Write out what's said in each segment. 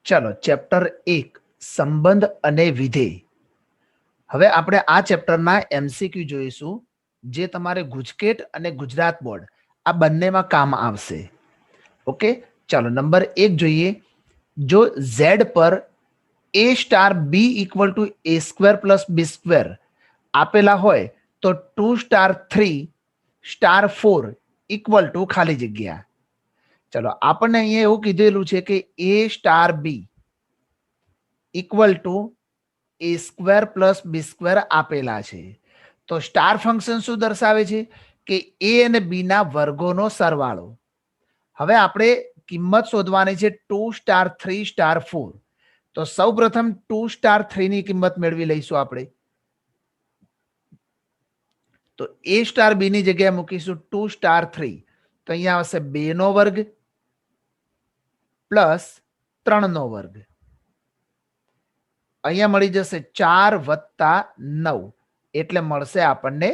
ચાલો ચેપ્ટર 1 સંબંધ અને વિધેય. હવે આપણે આ ચેપ્ટરના એમસીક્યુ જોઈશું જે તમારે ગુજકેટ અને ગુજરાત બોર્ડ આ બંનેમાં કામ આવશે. ઓકે, ચાલો નંબર 1 જોઈએ. જો z પર a star b equal to a square plus b square આપેલા હોય તો 2 સ્ટાર 3 સ્ટાર 4 ઇક્વલ ટુ ખાલી જગ્યા. ચલો આપણને અહીંયા એવું કીધેલું છે કે a star b equal to a square plus b square આપેલા છે. તો સ્ટાર ફંક્શન શું દર્શાવે છે કે a અને b ના વર્ગોનો સરવાળો. હવે આપણે કિંમત શોધવાની છે 2 સ્ટાર 3 સ્ટાર 4. તો સૌ પ્રથમ 2 સ્ટાર 3 ની કિંમત મેળવી લઈશું આપણે. તો a સ્ટાર b ની જગ્યાએ મૂકીશું 2 સ્ટાર 3. તો અહીંયા આવશે 2 નો વર્ગ પ્લસ 3 નો વર્ગ. અહીંયા મળી જશે 4 વત્તા 9 એટલે મળશે આપણને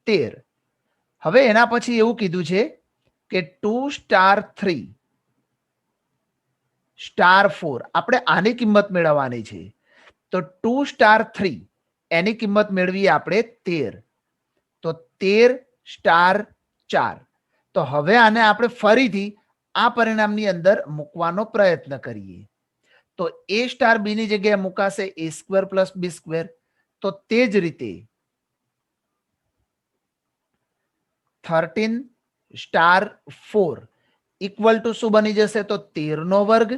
13. હવે એના પછી એવું કીધું છે કે 2 સ્ટાર 3 સ્ટાર 4 આપણે આની કિંમત મેળવવાની છે. તો 2 સ્ટાર 3 એની કિંમત મેળવીએ આપણે 13. તો 13 સ્ટાર 4. તો હવે આને આપણે ફરીથી આ પરિણામની અંદર મૂકવાનો પ્રયત્ન કરીએ. તો a સ્ટાર b ની જગ્યાએ મુકાશે a square plus b square. તો તે જ રીતે 13 સ્ટાર 4 ઇક્વલ ટુ શું બની જશે તો 13 નો વર્ગ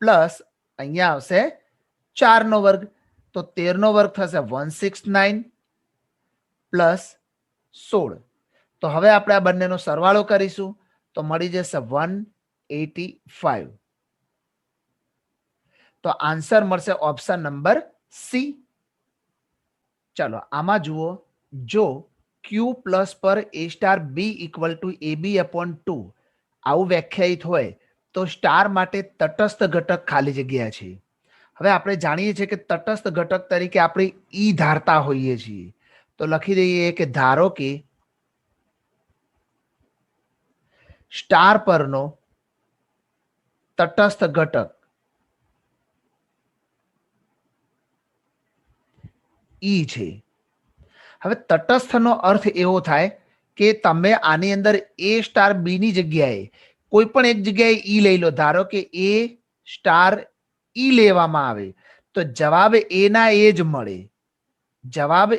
પ્લસ અહીંયા આવશે 4 નો વર્ગ. તો 13 નો વર્ગ થશે 169 પ્લસ 16. તો હવે આપણે આ બંનેનો સરવાળો કરીશું તો મળી જશે 185. તો આન્સર મળશે ઓપ્શન નંબર સી. ચાલો આમાં જુઓ, જો Q પ્લસ પર a star b equal to ab upon 2 આવું વ્યાખ્યાયિત હોય તો સ્ટાર માટે તટસ્થ ઘટક ખાલી જગ્યા છે. હવે આપણે જાણીએ છીએ કે તટસ્થ ઘટક તરીકે આપણે ઈ ધારતા હોઈએ છીએ. તો લખી દઈએ કે ધારો કે સ્ટાર પરનો તટસ્થ ઘટક ઈ છે. હવે તટસ્થનો અર્થ એવો થાય કે તમે આની અંદર a સ્ટાર b ની જગ્યાએ કોઈ પણ એક જગ્યાએ ઈ લઈ લો. ધારો કે a સ્ટાર ઈ લેવામાં આવે તો જવાબ a ના એ જ મળે, જવાબ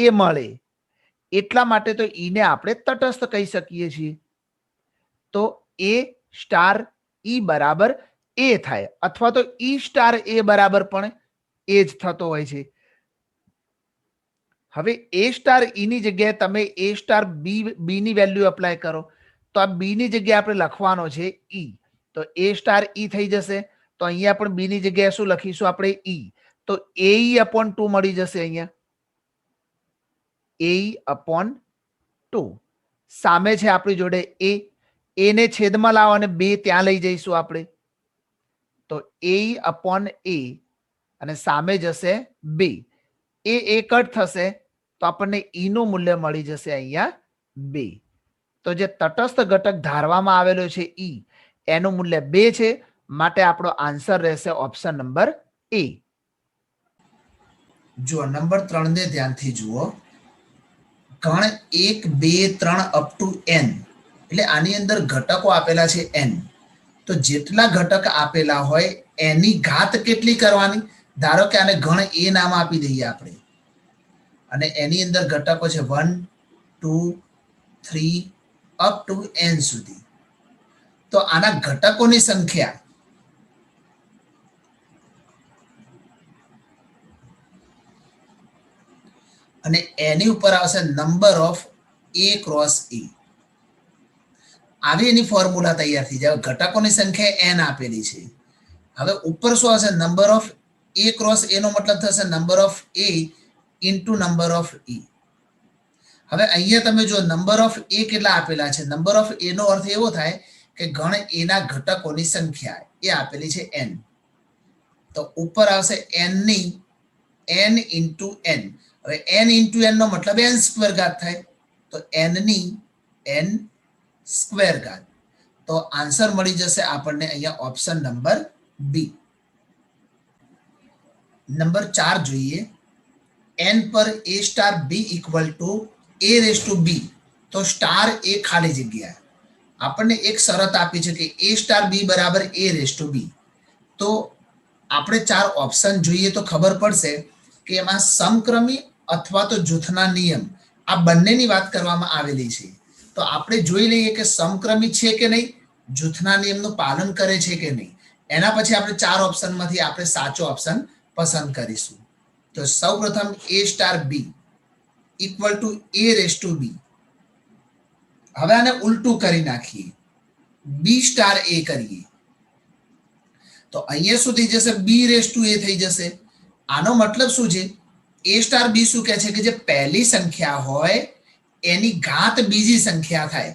એ મળે. એટલા માટે તો ઈ ને આપણે તટસ્થ કહી શકીએ છીએ. તો a સ્ટાર ઈ બરાબર એ થાય અથવા તો ઈ સ્ટાર એ બરાબર પણ એ જ થતો હોય છે. હવે a સ્ટાર ઈ ની જગ્યાએ તમે a સ્ટાર બી ની વેલ્યુ એપ્લાય કરો તો આ બી ની જગ્યાએ આપણે લખવાનો છે ઈ. તો a સ્ટાર ઈ થઈ જશે. તો અહીંયા પણ બી ની જગ્યાએ શું લખીશું આપણે ઈ. તો એ અપોન 2 મળી જશે. અહીંયા એ અપોન 2 સામે છે આપણી જોડે એ ને છેદમાં લાવો અને 2 ત્યાં લઈ જઈશું આપણે. તો એ અપોન એ અને સામે જશે 2. એ કટ થશે તો આપણને ઈ નું મૂલ્ય મળી જશે અહીંયા 2. તો જે તટસ્થ ઘટક ધારવામાં આવેલો છે ઈ એનું મૂલ્ય 2 છે. માટે આપણો આન્સર રહેશે ઓપ્શન નંબર એ. જો નંબર 3 ને ધ્યાનથી જુઓ. ગણ 1 2 3 અપ ટુ n એટલે આની અંદર ઘટકો આપેલા છે n. તો જેટલા ઘટક આપેલા હોય એની ઘાત કેટલી કરવાની. ધારો કે આને ગણ એ નામ આપી દઈએ આપણે અને એની અંદર ઘટકો છે 1 2 3 અપ ટુ n સુધી. તો આના ઘટકોની સંખ્યા અને એની ઉપર આવશે number of a cross e. આવી એની ફોર્મ્યુલા તૈયાર થઈ જાય. ઘટકોની સંખ્યા n આપેલી છે. હવે ઉપર શું આવશે number of a cross a નો મતલબ થશે number of a into number of e. હવે અહીંયા તમે જો નંબર ઓફ a કેટલા આપેલા છે. નંબર ઓફ a નો અર્થ એવો થાય કે ગણ a ના ઘટકોની સંખ્યા એ આપેલી છે n. તો ઉપર આવશે n ની n ઇન્ટુ n. હવે n ઇન્ટુ n નો મતલબ n સ્ક્વેર ઘાત થાય. તો n ની n સ્ક્વેર ઘાત તો આન્સર મળી જશે આપણને અહીંયા ઓપ્શન નંબર બી. નંબર 4 જોઈએ. n પર a star b equal to a raise to b, તો સ્ટાર એ ખાલી જગ્યા. આપણને એક શરત આપી છે કે a સ્ટાર b બરાબર a રેસ ટુ b. તો આપણે 4 ઓપ્શન જોઈએ તો ખબર પડશે કે એમાં સમક્રમી અથવા તો જૂથના નિયમ આ બંનેની વાત કરવામાં આવેલી છે. તો આપણે જોઈ લઈએ કે સમક્રમી છે કે નહીં, જૂથના નિયમનું પાલન કરે છે કે નહીં. એના પછી આપણે 4 ઓપ્શનમાંથી આપણે સાચો ઓપ્શન પસંદ કરીશું. તો સૌપ્રથમ a star b equal to a raise to b. હવે આને ઉલટું કરી નાખીએ, b સ્ટાર a કરીએ તો અહીંયા શું થઈ જશે, b રેસ ટુ a થઈ જશે. આનો મતલબ શું છે, a સ્ટાર b શું કહે છે કે જે પહેલી સંખ્યા હોય એની ઘાત બીજી સંખ્યા થાય.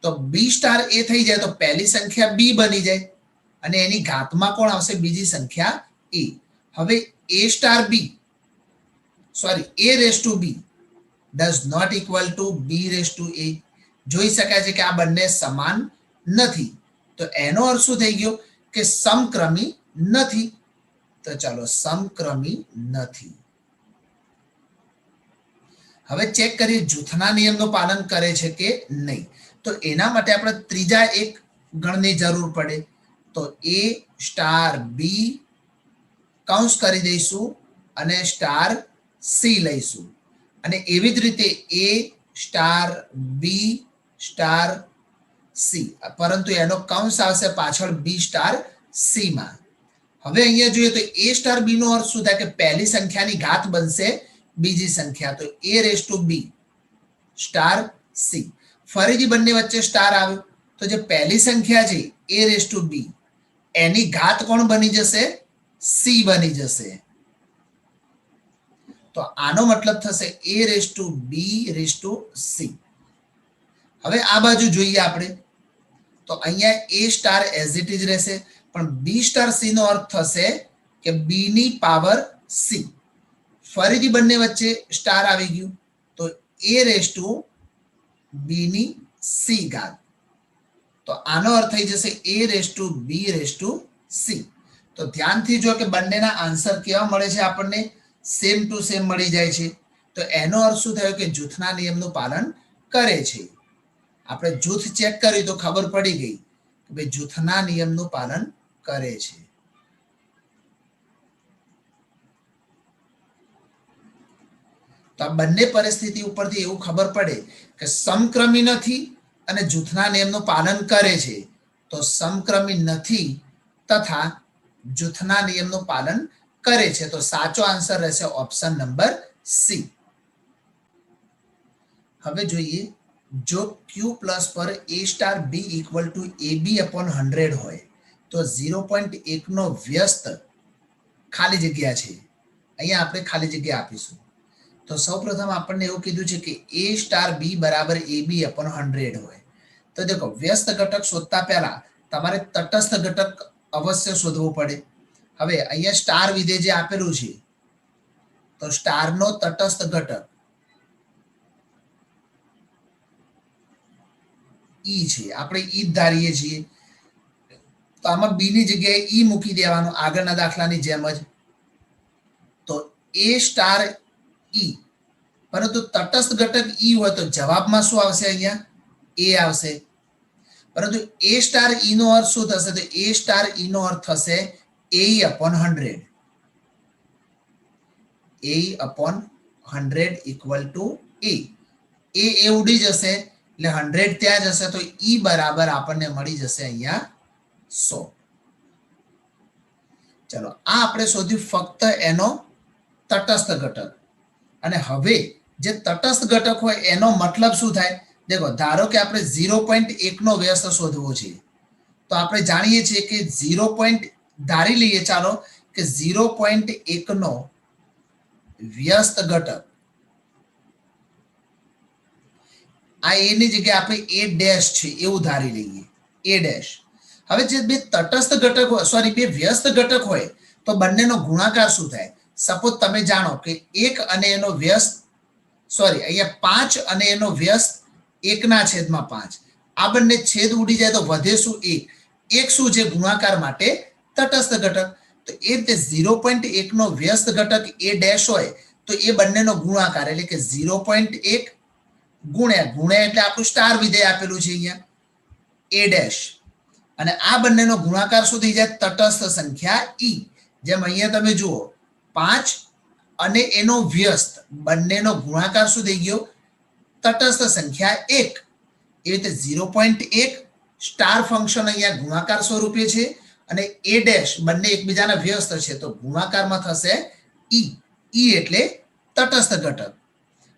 તો b સ્ટાર a થઈ જાય તો પહેલી સંખ્યા b બની જાય અને એની ઘાતમાં કોણ આવશે, બીજી સંખ્યા a. હવે a star b sorry a raise to b does not equal to b raise to a. જોઈ શકાય છે કે આ બંને સમાન નથી. તો એનો અર્થ શું થઈ ગયો કે સમક્રમી નથી. તો ચાલો સમક્રમી નથી. હવે ચેક કરીએ જૂથના નિયમનું પાલન કરે છે કે નહીં. તો એના માટે આપણે ત્રીજા એક ગણની જરૂર પડે. તો a સ્ટાર b કૌંસ કરી દઈશું અને સ્ટાર c લઈશું અને એવી જ રીતે a star b star c, પરંતુ એનો કૌંસ આવશે પાછળ b સ્ટાર c માં. હવે અહીંયા જોઈએ તો a સ્ટાર b નો અર્થ શું થાય કે પહેલી સંખ્યાની ઘાત બનશે બીજી સંખ્યા. તો a raise to b star c. ફરીથી બંને વચ્ચે સ્ટાર આવ્યો તો જે પહેલી સંખ્યા છે a રેસ ટુ b એની ઘાત કોણ બની જશે, c બની જશે. તો આનો મતલબ થશે a raise to b raise two c. હવે આ બાજુ જોઈએ આપણે તો અહીંયા a star as it is રહેશે, પણ b સ્ટાર c નો અર્થ થશે કે b ની પાવર c. ફરીથી બંને વચ્ચે સ્ટાર આવી ગયું તો a રેસ ટુ b ની c ઘાત. તો આનો અર્થ થઈ જશે a raise to b raise two c. તો ધ્યાનથી જો કે બંનેના આન્સર કેવા મળે છે, આપણને સેમ ટુ સેમ મળી જાય છે. તો એનો અર્થ શું થયો કે જૂથના નિયમનું પાલન કરે છે. આપણે જૂથ ચેક કર્યું તો ખબર પડી ગઈ કે ભાઈ જૂથના નિયમનું પાલન કરે છે. તો આ બંને પરિસ્થિતિ ઉપરથી એવું ખબર પડે કે સમક્રમી નથી અને જૂથના નિયમનું પાલન કરે છે. તો સમક્રમી નથી તથા જૂથના નિયમનું પાલન કરે છે. તો સાચો આન્સર રહેશે ઓપ્શન નંબર સી. હવે જોઈએ જો Q પ્લસ પર a star b equal to ab upon 100 હોય તો 0.1 નો વ્યસ્ત ખાલી જગ્યા છે. અહીંયા આપણે ખાલી જગ્યા આપીશું. તો સૌપ્રથમ આપણને એવું કીધું છે કે a સ્ટાર b બરાબર ab અપોન 100 હોય. તો દેખો વ્યસ્ત ઘટક શોધતા પહેલા તમારે તટસ્થ ઘટક અવશ્ય શોધવું પડે. હવે અહીંયા સ્ટાર વિધેય જે આપેલું છે તો સ્ટારનો તટસ્થ ઘટક ઈ છે, આપણે ઈ ધારીએ છીએ. તો આમાં બી ની જગ્યાએ ઈ મૂકી દેવાનું આગળના દાખલાની જેમ જ. તો a સ્ટાર ઈ, પરંતુ તટસ્થ ઘટક ઈ હોય તો જવાબમાં શું આવશે, અહીંયા a આવશે. પરંતુ a સ્ટાર ઈ નો અર્થ શું થશે, તો a સ્ટાર ઈ નો અર્થ થશે a upon 100. a upon 100 equal to a. એ ઉડી જશે એટલે 100 ત્યાં જશે તો ઈ બરાબર આપણને મળી જશે અહીંયા 100. ચલો આ આપણે શોધ્યું ફક્ત એનો તટસ્થ ઘટક. અને હવે જે તટસ્થ ઘટક હોય એનો મતલબ શું થાય, દેખો ધારો કે આપણે 0.1 નો વ્યસ્ત શોધવો છે તો આપણે જાણીએ છીએ કે 0. ધારી લઈએ ચાલો કે 0.1 નો વ્યસ્ત ઘટક, આ a ની જગ્યાએ આપણે a ડેશ છે એવું ધારી લઈએ, a ડેશ. હવે જે બે તટસ્થ ઘટક હોય, સોરી બે વ્યસ્ત ઘટક હોય તો બંનેનો ગુણાકાર શું થાય. સપોઝ તમે જાણો કે 1 અને એનો વ્યસ્ત, સોરી અહીંયા 5 અને એનો વ્યસ્ત 1/5, આ બંને છેદ ઉડી જાય તો વધે શું? એક. એક શું છે? ગુણાકાર માટે તટસ્થ ઘટક. તો એ રીતે 0.1 નો વ્યસ્ત ઘટક એ ડેશ હોય તો એ બંનેનો ગુણાકાર એટલે કે 0.1 ગુણ્યા ગુણ્યા એટલે આપણું સ્ટાર વિધેય આપેલું છે અહીંયા એ ડેશ, અને આ બંનેનો ગુણાકાર શું થઈ જાય? તટસ્થ સંખ્યા ઈ. જેમ અહીંયા તમે જુઓ 5 અને એનો વ્યસ્ત બંનેનો ગુણાકાર શું થઈ ગયો? તટસ્થ સંખ્યા 1. એ રીતે 0.1 સ્ટાર ફંક્શન અહીંયા ગુણાકાર સ્વરૂપે છે અને એ ડેશ બંને એકબીજાના વ્યસ્ત છે તો ગુણાકારમાં થશે ઈ. ઈ એટલે તટસ્થ ઘટક.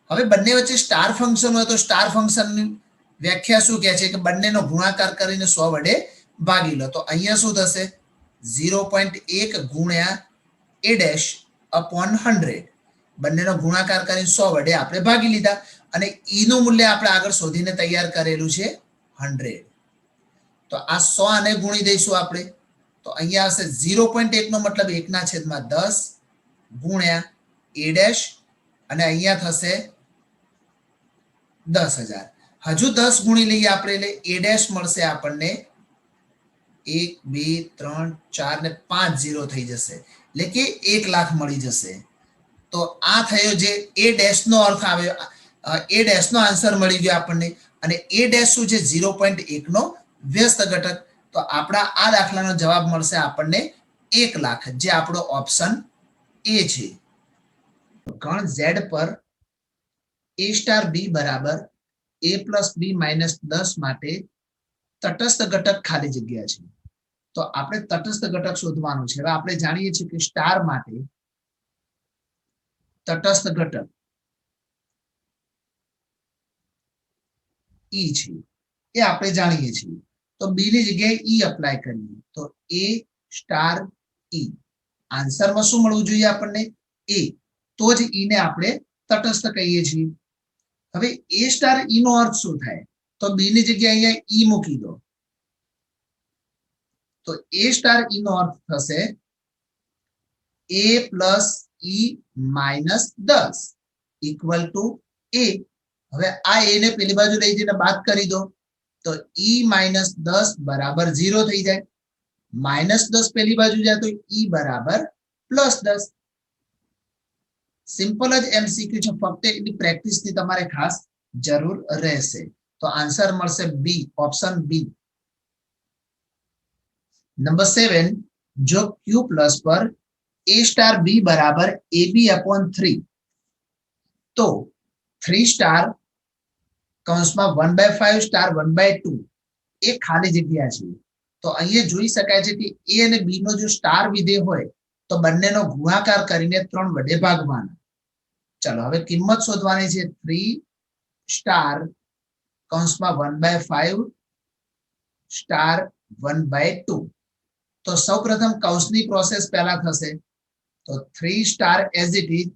હવે બંને વચ્ચે સ્ટાર ફંક્શન હોય તો સ્ટાર ફંક્શનની વ્યાખ્યા શું કહે છે કે બંનેનો ગુણાકાર કરીને 100 વડે ભાગી લો. તો અહીંયા શું થશે? 0.1 ગુણ્યા એ ડેશ અપોન 100. બંનેનો ગુણાકાર કરીને 100 વડે આપણે ભાગી લીધા અને ઈ નું મૂલ્ય આપણે આગળ શોધીને તૈયાર કરેલું છે 100. તો આ 100 આને ગુણી દઈશું આપણે તો અહીંયા આવશે 0.1 નો મતલબ 1/10 ગુણ્યા એ ડેશ અને અહીંયા થશે 10,000. હજુ 10 ગુણી લઈએ આપણે એટલે એ ડેશ મળશે આપણને 1 2 3 4 ને 5 0 થઈ જશે એટલે કે 1 લાખ મળી જશે. તો આ થયો જે એ ડેશ નો અર્થ આવ્યો, એ ડેશ નો આન્સર મળી ગયો આપણને. અને એ ડેશ શું છે? 0.1 નો વ્યસ્ત ઘટક. તો આપણા આ દાખલાનો જવાબ મળશે આપણને 1 લાખ, જે આપણો ઓપ્શન એ છે. ગણ Z પર a સ્ટાર b બરાબર a પ્લસ b માઇનસ 10 માટે તટસ્થ ઘટક ખાલી જગ્યા છે. તો આપણે તટસ્થ ઘટક શોધવાનું છે. હવે આપણે જાણીએ છીએ કે સ્ટાર માટે તટસ્થ ઘટક ઈ છે, એ આપણે જાણીએ છીએ. તો બી ની જગ્યાએ ઈ અપ્લાય કરીએ તો એ સ્ટાર ઈ. આન્સરમાં શું મળવું જોઈએ આપણને? એ. તો જ ઈ ને આપણે તટસ્થ કહીએ છીએ. હવે એ સ્ટાર ઈ નો અર્થ શું થાય? તો બી ની જગ્યાએ અહીંયા ઈ મૂકી દો તો એ સ્ટાર ઈ નો અર્થ થશે a plus e minus 10 equal to a. હવે આ એ ને પેલી બાજુ લઈ જઈને બાદ કરી દો તો ઈ માઇનસ 10 બરાબર 0 થઈ જાય. માઇનસ 10 પેલી બાજુ જાય તો ઈ બરાબર પ્લસ 10. સિમ્પલ જ એમસીક્યુ છે, ફક્ત એની પ્રેક્ટિસની તમારે ખાસ જરૂર રહેશે. તો આન્સર મળશે બી, ઓપ્શન બી. નંબર 7, જો ક્યુ પ્લસ પર a સ્ટાર b બરાબર ab અપોન 3 તો 3 સ્ટાર કૌંસમાં 1/5 સ્ટાર 1/2 એ ખાલી જગ્યા છે. તો અહીંયા જોઈ શકાય છે કે a અને b નો જો સ્ટાર વિધેય હોય તો બંનેનો ગુણાકાર કરીને 3 વડે ભાગવાના. ચલો હવે કિંમત શોધવાની છે. 3 સ્ટાર કૌંસમાં 1/5 સ્ટાર 1/2. તો સૌપ્રથમ કૌંસની પ્રોસેસ પહેલા થશે તો 3 સ્ટાર એઝ ઇટ ઇઝ.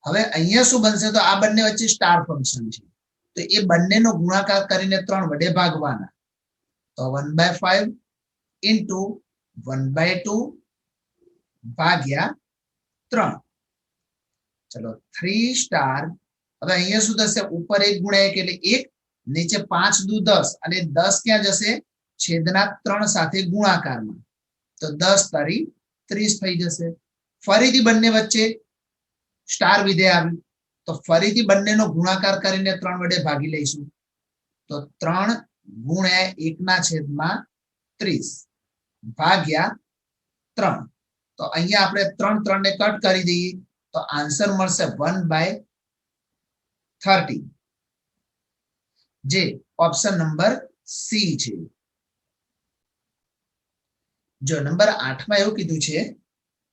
હવે અહીંયા શું બનશે? તો આ બંને વચ્ચે સ્ટાર ફંક્શન છે તો એ બંનેનો ગુણાકાર કરીને 3 વડે ભાગવાના. તો 1/5 ઇન્ટુ 1/2 ભાગ્યા 3. ચલો 3 સ્ટાર. હવે અહીંયા શું થશે? ઉપર 1 ગુણ્યા 1 એટલે 1, નીચે 5 દુ 10 અને 10 ક્યાં જશે? છેદના 3 સાથે ગુણાકારમાં. તો 10 તારી 30 થઈ જશે. ફરીથી બંને વચ્ચે સ્ટાર વિધેય આવ્યું તો ફરીથી બંનેનો ગુણાકાર કરીને 3 વડે ભાગી લઈશું. તો 3 ગુણ્યા 1/30 ભાગ્યા 3. તો અહીંયા આપણે 3 3 ને કટ કરી દઈએ તો આન્સર મળશે 1/30, જે ઓપ્શન નંબર સી છે. જો નંબર 8 માં એવું કીધું છે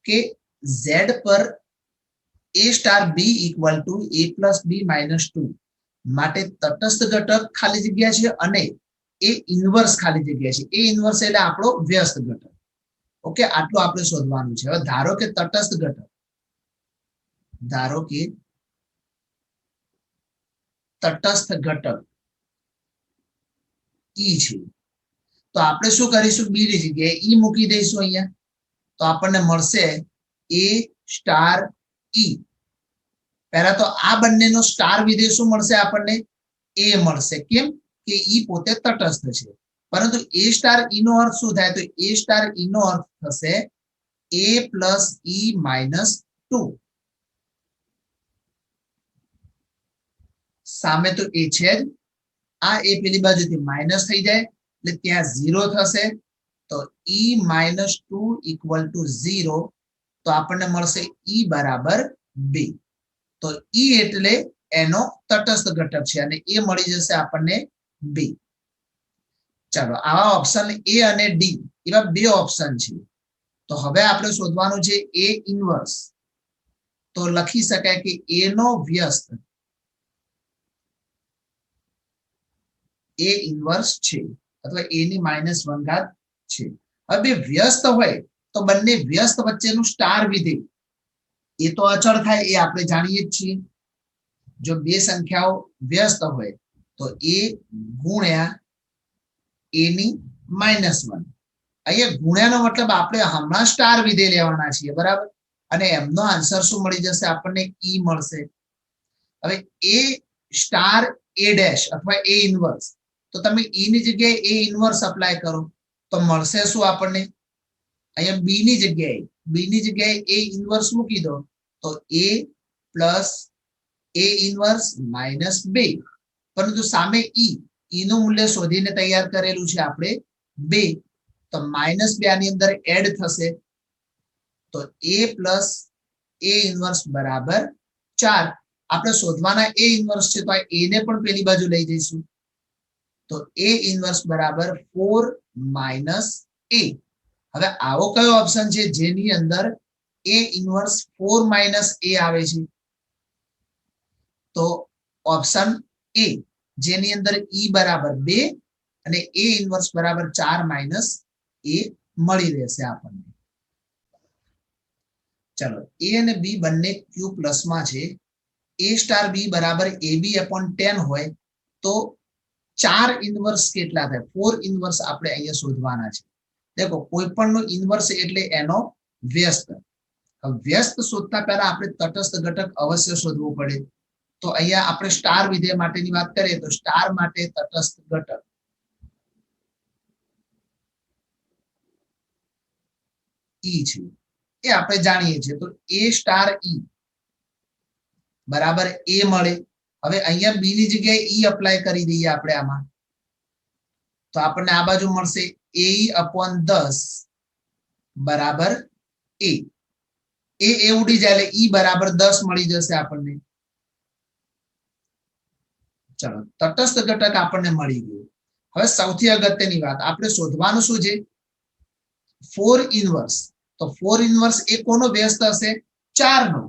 કે Z પર a star b equal to a plus b minus 2 માટે તટસ્થ ઘટક ખાલી જગ્યા છે અને એ ઇન્વર્સ ખાલી જગ્યા છે. એ ઇન્વર્સ એટલે આપણો વ્યસ્ત ઘટક. ઓકે, આટલું આપણે શોધવાનું છે. હવે ધારો કે તટસ્થ ઘટક, ધારો કે તટસ્થ ઘટક ઈ છે તો આપણે શું કરીશું? બી ની જગ્યાએ ઈ મૂકી દઈશું અહીંયા તો આપણને મળશે a સ્ટાર ઈ. પહેલા તો આ બંનેનો સ્ટાર વિધેય શું મળશે આપણને? એ મળશે. કેમ? કે ઈ પોતે તટસ્થ છે, પરંતુ એ સ્ટાર ઈ નો અર્થ શું થાય? તો એ સ્ટાર ઈ નો અર્થ થશે a પ્લસ ઈ માઇનસ 2. સામે તો એ છે જ, આ એ પેલી બાજુથી માઇનસ થઈ જાય એટલે ત્યાં 0 થશે, તો ઈ માઇનસ 2 ઇક્વલ ટુ 0. તો આપણને મળશે ઈ બરાબર 2. તો ઈ એટલે એનો તટસ્થ ઘટક છે અને એ મળી જશે આપણને 2. ચાલો, આવા ઓપ્શન એ અને ડી એવા બે ઓપ્શન છે. તો હવે આપણે શોધવાનું છે એ ઇન્વર્સ. તો લખી શકાય કે એ નો વ્યસ્ત એ ઇન્વર્સ છે અથવા એ ની -1 ઘાત છે. હવે વ્યસ્ત હોય તો બંને વ્યસ્ત વચ્ચેનું સ્ટાર વિધેય એ તો અચળ થાય, એ આપણે જાણીએ જ છીએ. જો બે સંખ્યાઓ વ્યસ્ત હોય તો એ ગુણ્યા એ ની -1. અહીંયા ગુણ્યાનો મતલબ આપણે હમણાં સ્ટાર વિધેય લેવાના છીએ, બરાબર? અને એમનો આન્સર શું મળી જશે? આપણને ઈ મળશે. હવે એ સ્ટાર એ ડેશ અથવા એ ઇન્વર્સ, તો તમે ઈ ની જગ્યાએ એ ઇન્વર્સ અપ્લાય કરો તો મળશે શું આપણને? અહીંયા બી ની જગ્યાએ એ ઇન્વર્સ મૂકી દો તો એ પ્લસ એ ઇન્વર્સ -2. પરંતુ સામે ઈ નું મૂલ્ય શોધીને તૈયાર કરેલું છે આપણે 2, તો -2 આની અંદર એડ થશે તો એ પ્લસ એ ઇન્વર્સ બરાબર 4. આપણે શોધવાના એ ઇન્વર્સ છે તો એ ને પણ પેલી બાજુ લઈ જઈશું તો એ ઇન્વર્સ બરાબર 4 - a. હવે આવો કયો ઓપ્શન છે જેની અંદર એ ઇન્વર્સ 4 - a આવે છે? તો ઓપ્શન એ, જેની અંદર ઈ બરાબર 2 અને એ ઇન્વર્સ બરાબર 4 - a મળી રહેશે આપણને. ચલો, એ અને બી બંને ક્યુ પ્લસમાં છે. એ સ્ટાર બી બરાબર ab/10 હોય તો 4 ઇન્વર્સ કેટલા થાય? 4 ઇન્વર્સ આપણે અહીંયા શોધવાના છે. દેખો, કોઈ પણ નો ઇન્વર્સ એટલે એનો વ્યસ્ત. વ્યસ્ત શોધતા પહેલા આપણે તટસ્થ ઘટક અવશ્ય શોધવું પડે. તો અહીંયા આપણે સ્ટાર વિધેય માટેની વાત કરીએ તો સ્ટાર માટે તટસ્થ ઘટક ઈ છે, એ આપણે જાણીએ છીએ. તો એ સ્ટાર ઈ બરાબર એ મળે. હવે અહીંયા બી ની જગ્યાએ ઈ અપ્લાય કરી દઈએ આપણે આમાં, તો આપણને આ બાજુ મળશે a/10 બરાબર a. એ ઉડી જાય એટલે ઈ બરાબર 10 મળી જશે આપણને. ચલો, તટસ્થ ઘટક આપણને મળી ગયું. હવે સૌથી અગત્યની વાત, આપણે શોધવાનું શું છે? 4 ઇન્વર્સ. તો 4 ઇન્વર્સ એ કોનો વ્યસ્ત હશે? 4 નો.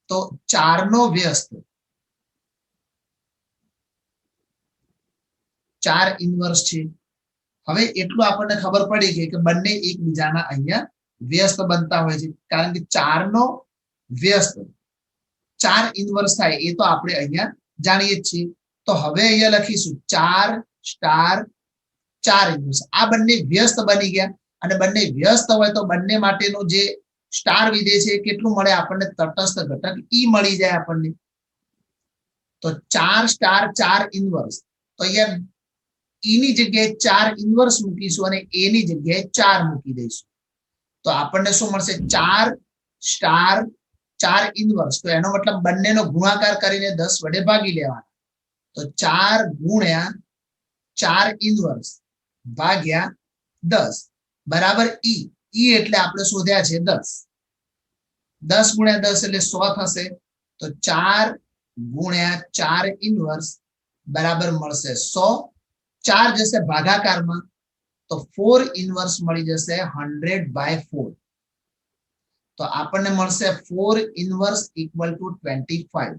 તો 4 નો વ્યસ્ત 4 ઇન્વર્સ છે. હવે એટલું આપણને ખબર પડી ગઈ કે બંને એકબીજાના અહીંયા વ્યસ્ત બનતા હોય છે, કારણ કે 4 નો વ્યસ્ત 4 ઇન્વર્સ થાય એ તો આપણે અહીંયા જાણીએ જ છીએ. તો હવે અહીંયા લખીશું 4 સ્ટાર 4 ઇન્વર્સ. આ બંને વ્યસ્ત બની ગયા અને બંને વ્યસ્ત હોય તો બંને માટેનું જે સ્ટાર વિધેય છે કેટલું મળે આપણને? તટસ્થ ઘટક ઈ મળી જાય આપણને. તો 4 સ્ટાર 4 ઇન્વર્સ, તો અહીંયા ઈ ની જગ્યાએ 4 ઇન્વર્સ મૂકીશું અને એ ની જગ્યાએ 4 મૂકી દઈશું. તો આપણને શું મળશે? 4 સ્ટાર 4 ઇન્વર્સ. તો એનો મતલબ બંનેનો ગુણાકાર કરીને 10 વડે ભાગી લેવાનો. તો 4 ગુણ્યા 4 ઇન્વર્સ ભાગ્યા 10 બરાબર ઈ. ઈ એટલે આપણે શોધ્યા છે 10. 10 ગુણ્યા 10 એટલે 100 થશે. તો 4 ગુણ્યા 4 ઇન્વર્સ બરાબર મળશે 100. 4 જશે ભાગાકારમાં તો 4 ઇન્વર્સ મળી જશે 100/4. તો આપણને મળશે 4 ઇન્વર્સ ઇક્વલ ટુ 25.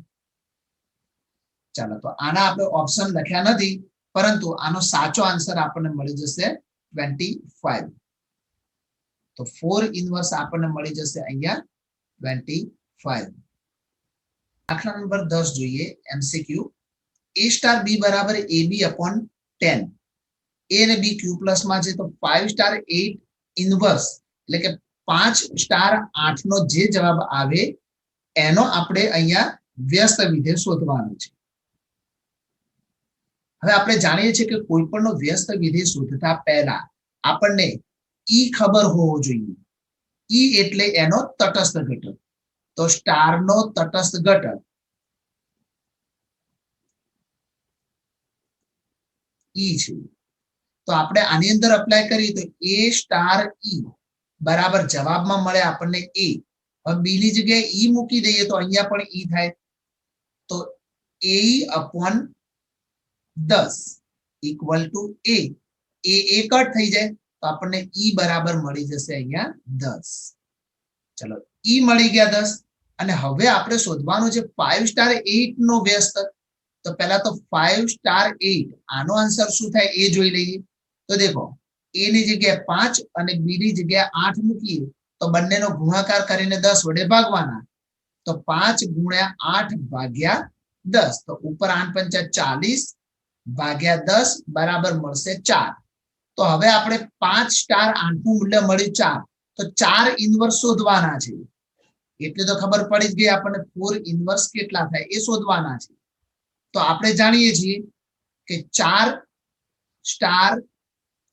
ચાલો, તો આના આપણે ઓપ્શન લખ્યા નથી, પરંતુ આનો સાચો આન્સર આપણને મળી જશે 25. તો 4 ઇન્વર્સ આપણને મળી જશે અહીંયા 25. દાખલા નંબર 10 જોઈએ, MCQ. a સ્ટાર b બરાબર ab/10. a અને b ક્યુ પ્લસમાં છે તો 5 સ્ટાર 8 ઇન્વર્સ એટલે કે 5 સ્ટાર 8 નો જે જવાબ આવે એનો આપણે અહીંયા વ્યસ્ત વિધેય શોધવાનું છે. હવે આપણે જાણીએ છીએ કે કોઈ પણનો વ્યસ્ત વિધેય શોધતા પહેલા આપણને ઈ ખબર હોવો જોઈએ. ઈ એટલે એનો તટસ્થ ઘટક. તો સ્ટારનો તટસ્થ ઘટક ઈ છે. તો આપણે આની અંદર અપ્લાય કરીએ તો a સ્ટાર ઈ બરાબર જવાબમાં મળે આપણને a. હવે બી ની જગ્યાએ ઈ મૂકી દઈએ તો અહીંયા પણ ઈ થાય. તો a upon 10 equal two a. A cut થઈ જાય તો આપણને ઈ બરાબર મળી જશે અહીંયા 10. ચલો ઈ મળી ગયા 10. અને હવે આપણે શોધવાનું છે 5 સ્ટાર 8 નો વ્યસ્ત. તો પહેલા તો 5 સ્ટાર 8 આનો આન્સર શું થાય એ જોઈ લઈએ. તો દેખો a ની જગ્યાએ 5 અને b ની જગ્યાએ 8 મૂકીએ તો બંનેનો ગુણાકાર કરીને 10 વડે ભાગવાના. તો 5 ગુણ્યા 8 ભાગ્યા 10. તો ઉપર 8 પંચા 40 ભાગ્યા 10 બરાબર મળશે 4. તો હવે આપણે 5 સ્ટાર 8 નું મૂલ્ય મળ્યું 4. તો 4 ઇન્વર્સ શોધવાના છે. એટલે તો ખબર પડી જ ગઈ આપણને 4 ઇન્વર્સ કેટલા થાય એ શોધવાના છે. તો આપણે જાણીએ છીએ કે 4 સ્ટાર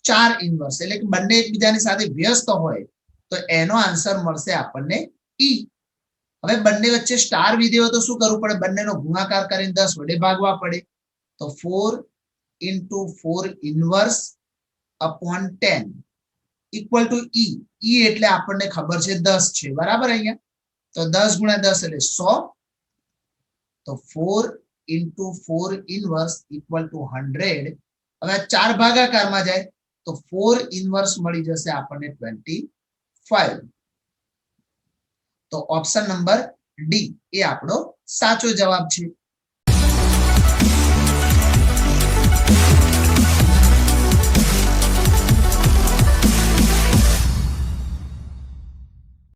4 ઇન્વર્સ એટલે કે બંને એકબીજાની સાથે વ્યસ્ત હોય તો એનો આન્સર મળશે આપણને ઈ. હવે બંને વચ્ચે સ્ટાર વિધેય તો શું કરવું પડે? બંનેનો ગુણાકાર કરીને 10 વડે ભાગવા પડે. તો 4 into 4 inverse upon 10 equal to e. E એટલે આપણને ખબર છે 10 છે બરાબર. અહીંયા તો 10 ગુણ્યા 10 એટલે 100. તો 4 into 4 ઇન્વર્સ ઇક્વલ ટુ 100. હવે 4 ભાગાકારમાં જાય તો 4 ઇન્વર્સ મળી જશે આપણને 25. તો ઓપ્શન નંબર ડી એ આપણો સાચો જવાબ છે.